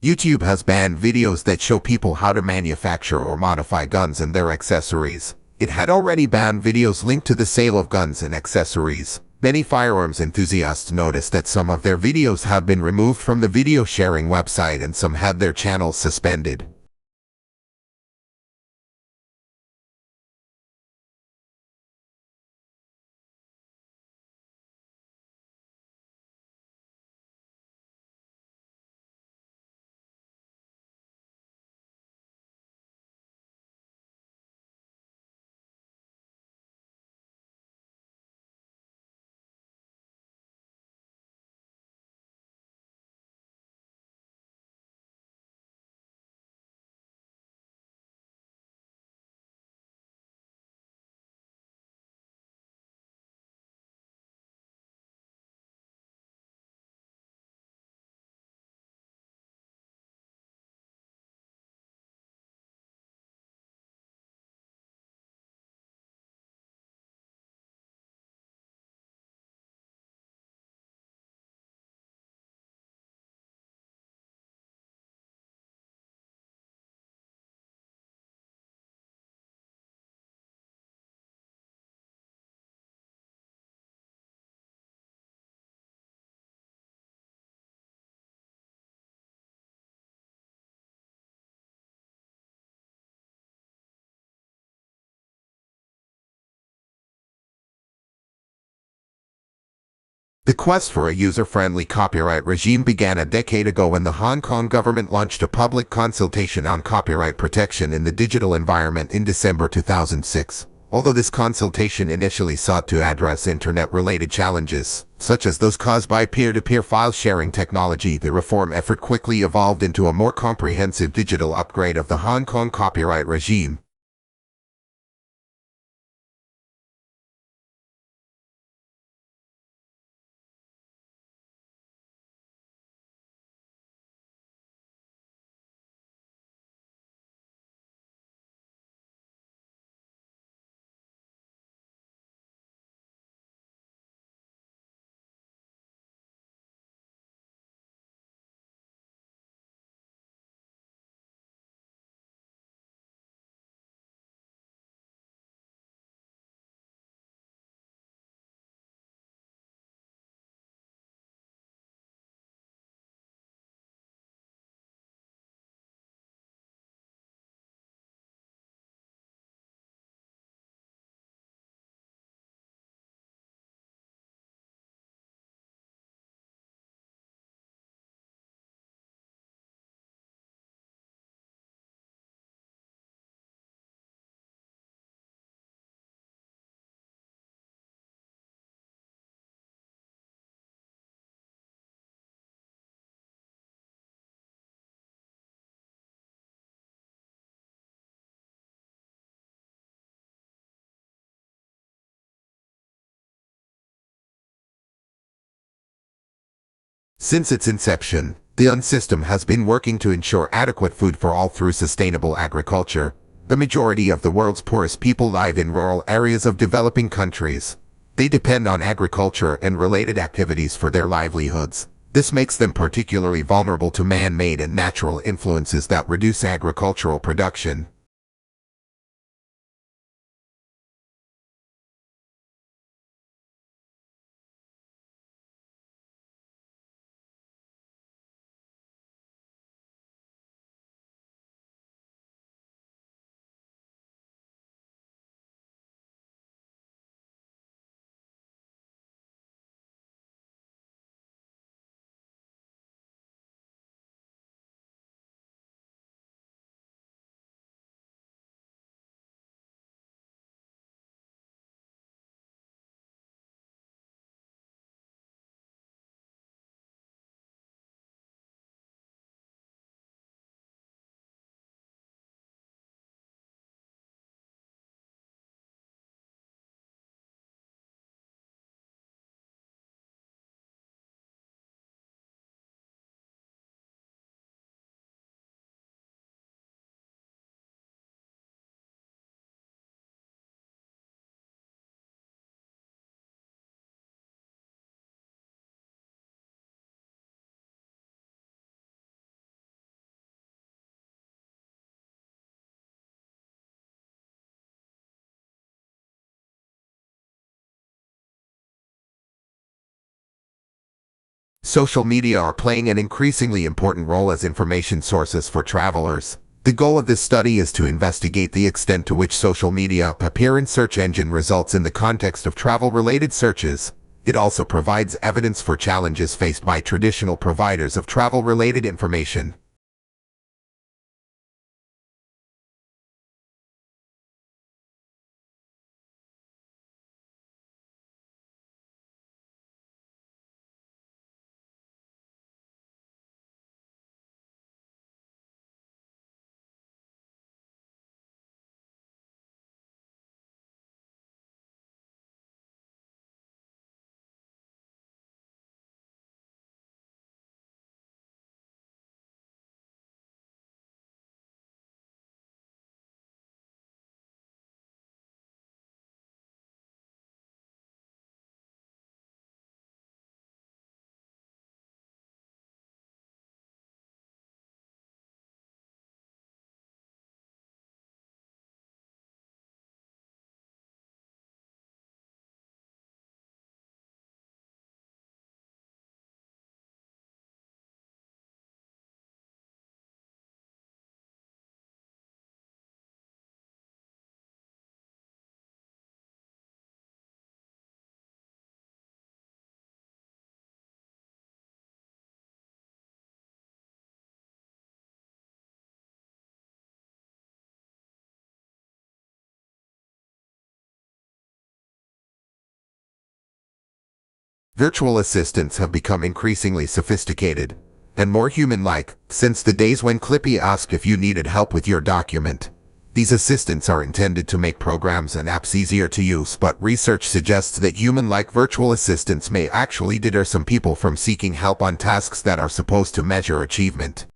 YouTube has banned videos that show people how to manufacture or modify guns and their accessories. It had already banned videos linked to the sale of guns and accessories. Many firearms enthusiasts noticed that some of their videos have been removed from the video sharing website and some had their channels suspended. The quest for a user-friendly copyright regime began a decade ago when the Hong Kong government launched a public consultation on copyright protection in the digital environment in December 2006. Although this consultation initially sought to address internet-related challenges, such as those caused by peer-to-peer file sharing technology, the reform effort quickly evolved into a more comprehensive digital upgrade of the Hong Kong copyright regime. Since its inception, the UN system has been working to ensure adequate food for all through sustainable agriculture. The majority of the world's poorest people live in rural areas of developing countries. They depend on agriculture and related activities for their livelihoods. This makes them particularly vulnerable to man-made and natural influences that reduce agricultural production. Social media are playing an increasingly important role as information sources for travelers. The goal of this study is to investigate the extent to which social media appear in search engine results in the context of travel-related searches. It also provides evidence for challenges faced by traditional providers of travel-related information. Virtual assistants have become increasingly sophisticated and more human-like since the days when Clippy asked if you needed help with your document. These assistants are intended to make programs and apps easier to use, but research suggests that human-like virtual assistants may actually deter some people from seeking help on tasks that are supposed to measure achievement.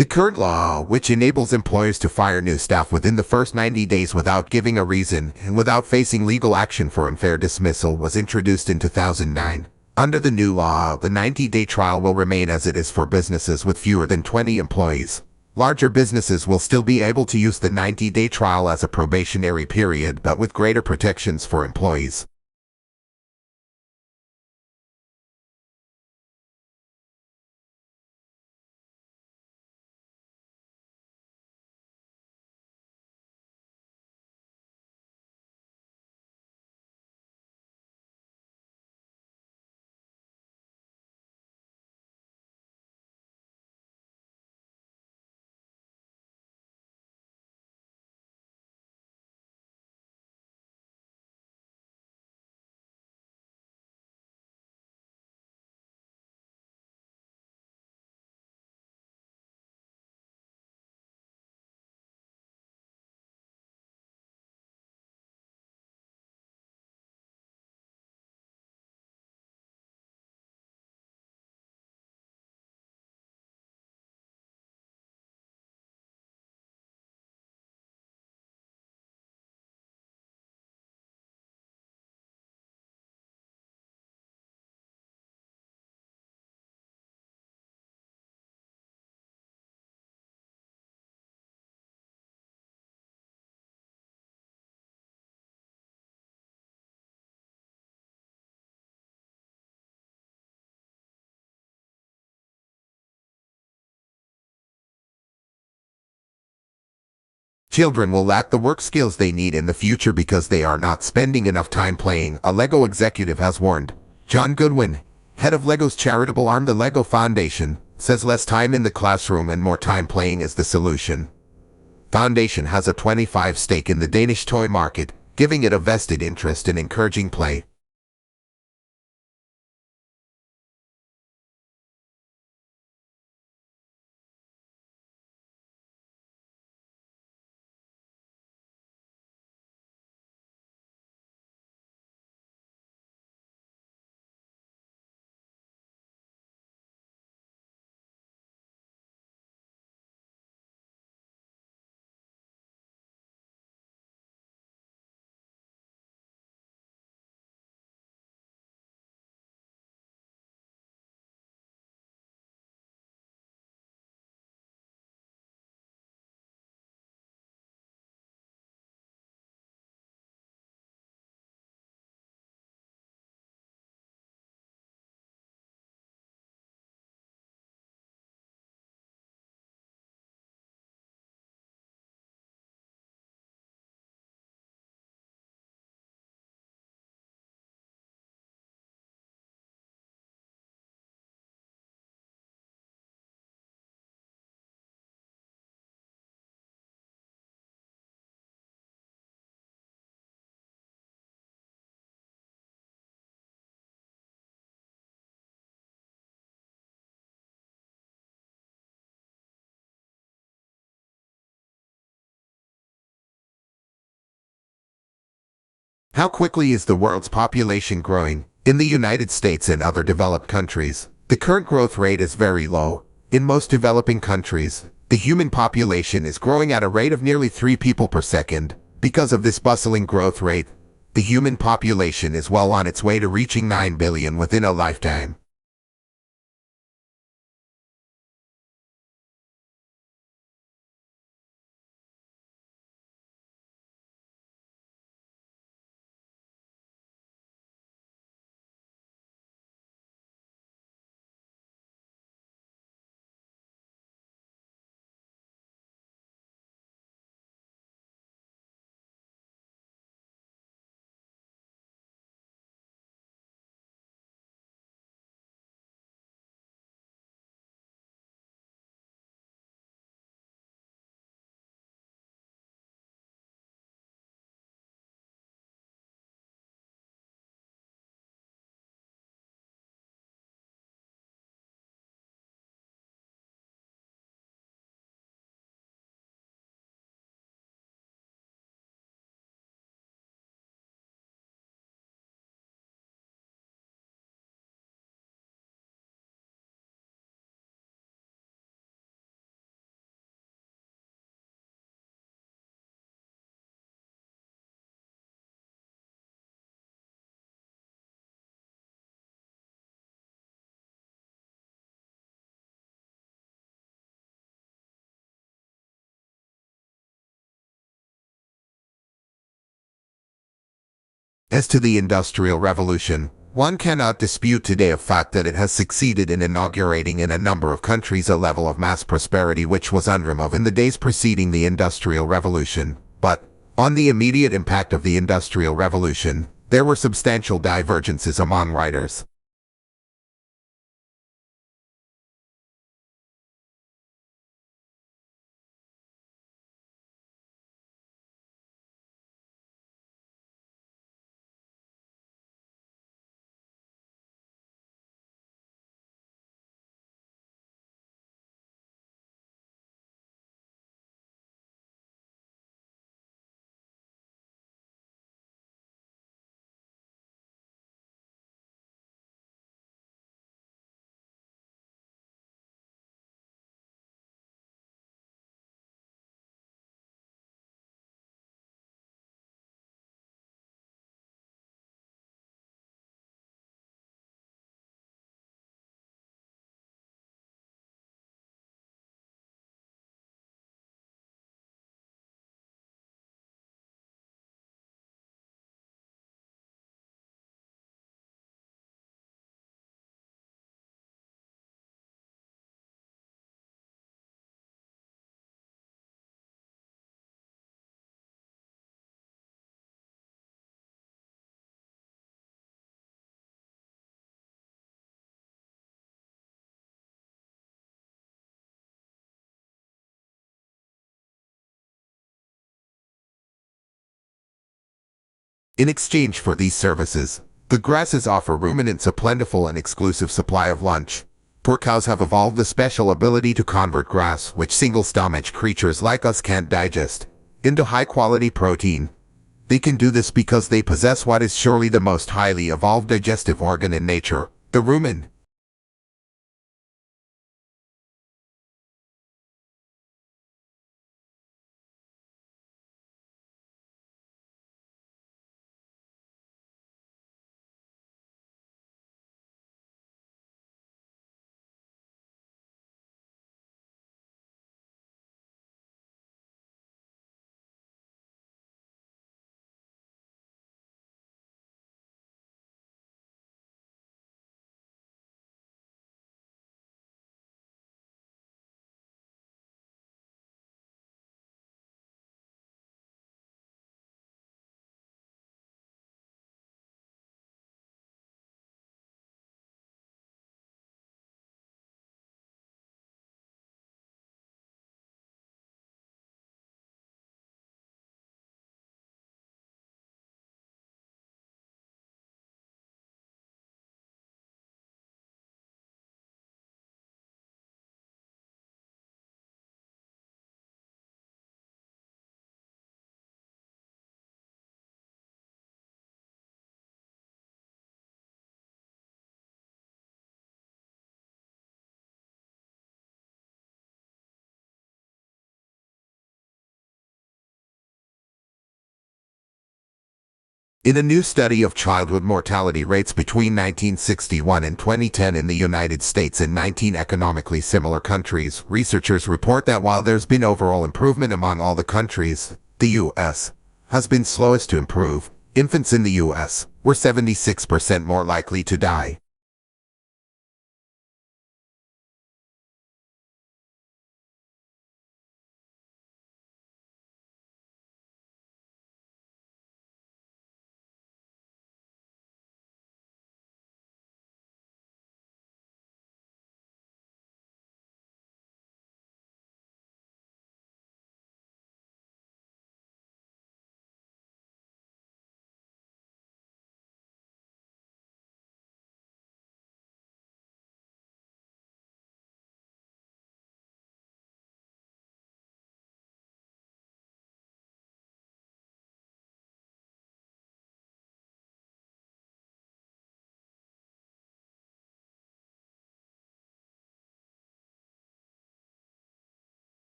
The current law, which enables employers to fire new staff within the first 90 days without giving a reason and without facing legal action for unfair dismissal, was introduced in 2009. Under the new law, the 90-day trial will remain as it is for businesses with fewer than 20 employees. Larger businesses will still be able to use the 90-day trial as a probationary period, but with greater protections for employees. Children will lack the work skills they need in the future because they are not spending enough time playing, a LEGO executive has warned. John Goodwin, head of LEGO's charitable arm, the LEGO Foundation, says less time in the classroom and more time playing is the solution. Foundation has a 25% stake in the Danish toy market, giving it a vested interest in encouraging play. How quickly is the world's population growing? In the United States and other developed countries, the current growth rate is very low. In most developing countries, the human population is growing at a rate of nearly 3 people per second. Because of this bustling growth rate, the human population is well on its way to reaching 9 billion within a lifetime. As to the Industrial Revolution, one cannot dispute today the fact that it has succeeded in inaugurating in a number of countries a level of mass prosperity which was unheard of in the days preceding the Industrial Revolution. But, on the immediate impact of the Industrial Revolution, there were substantial divergences among writers. In exchange for these services, the grasses offer ruminants a plentiful and exclusive supply of lunch. Poor cows have evolved the special ability to convert grass, which single-stomach creatures like us can't digest, into high-quality protein. They can do this because they possess what is surely the most highly evolved digestive organ in nature, the rumen. In a new study of childhood mortality rates between 1961 and 2010 in the United States and 19 economically similar countries, researchers report that while there's been overall improvement among all the countries, the U.S. has been slowest to improve. Infants in the U.S. were 76% more likely to die.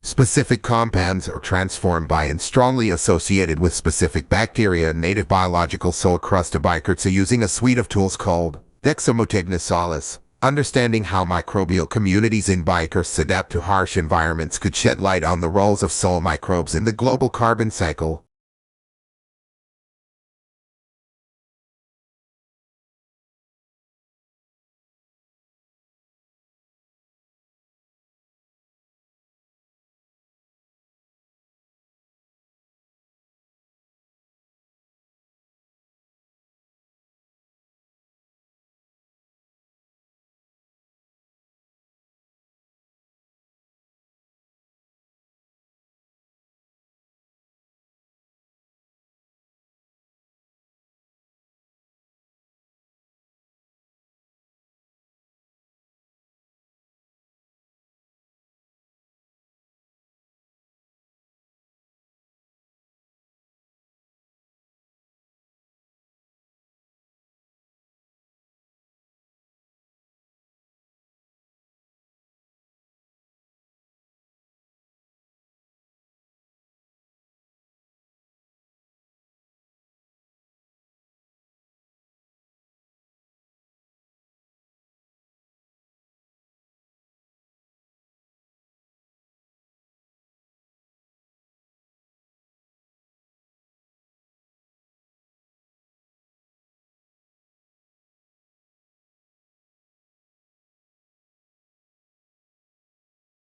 Specific compounds are transformed by and strongly associated with specific bacteria and native biological soil crustobiotics using a suite of tools called dexamotagnosalis. Understanding how microbial communities in biocarsts adapt to harsh environments could shed light on the roles of soil microbes in the global carbon cycle.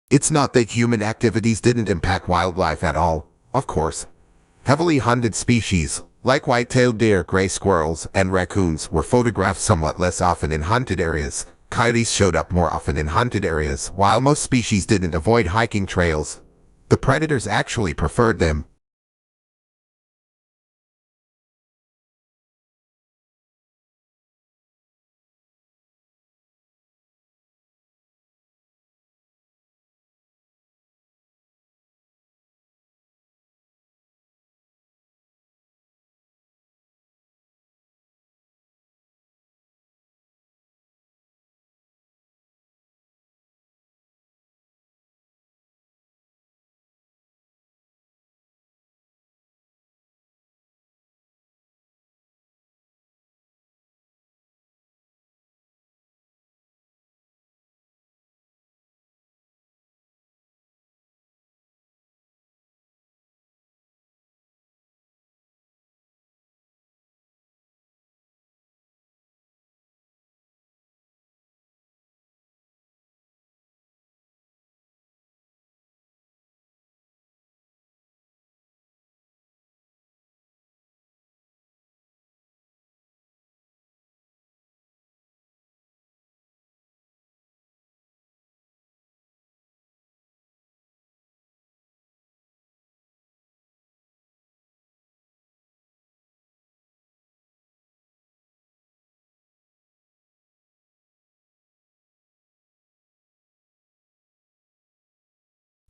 It's not that human activities didn't impact wildlife at all, of course. Heavily hunted species, like white-tailed deer, gray squirrels, and raccoons, were photographed somewhat less often in hunted areas. Coyotes showed up more often in hunted areas, while most species didn't avoid hiking trails. The predators actually preferred them.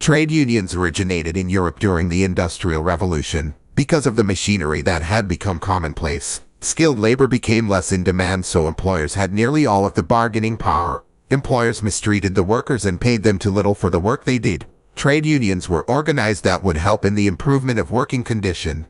Trade unions originated in Europe during the Industrial Revolution. Because of the machinery that had become commonplace, skilled labor became less in demand, so employers had nearly all of the bargaining power. Employers mistreated the workers and paid them too little for the work they did. Trade unions were organized that would help in the improvement of working conditions.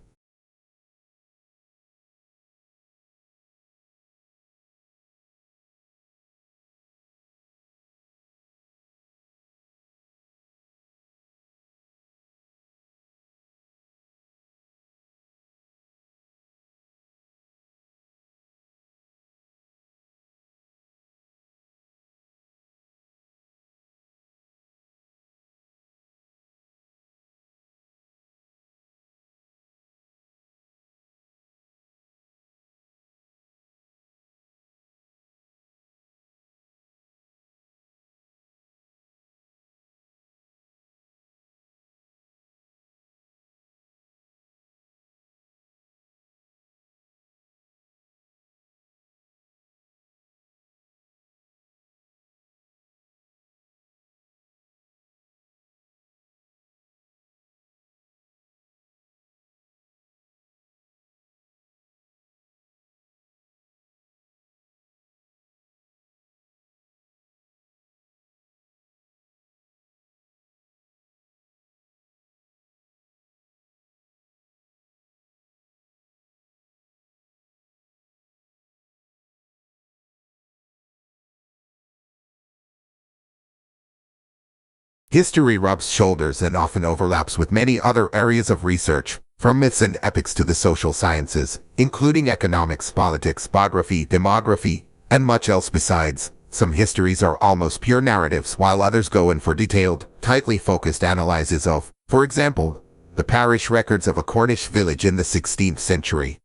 History rubs shoulders and often overlaps with many other areas of research, from myths and epics to the social sciences, including economics, politics, biography, demography, and much else besides. Some histories are almost pure narratives, while others go in for detailed, tightly focused analyses of, for example, the parish records of a Cornish village in the 16th century.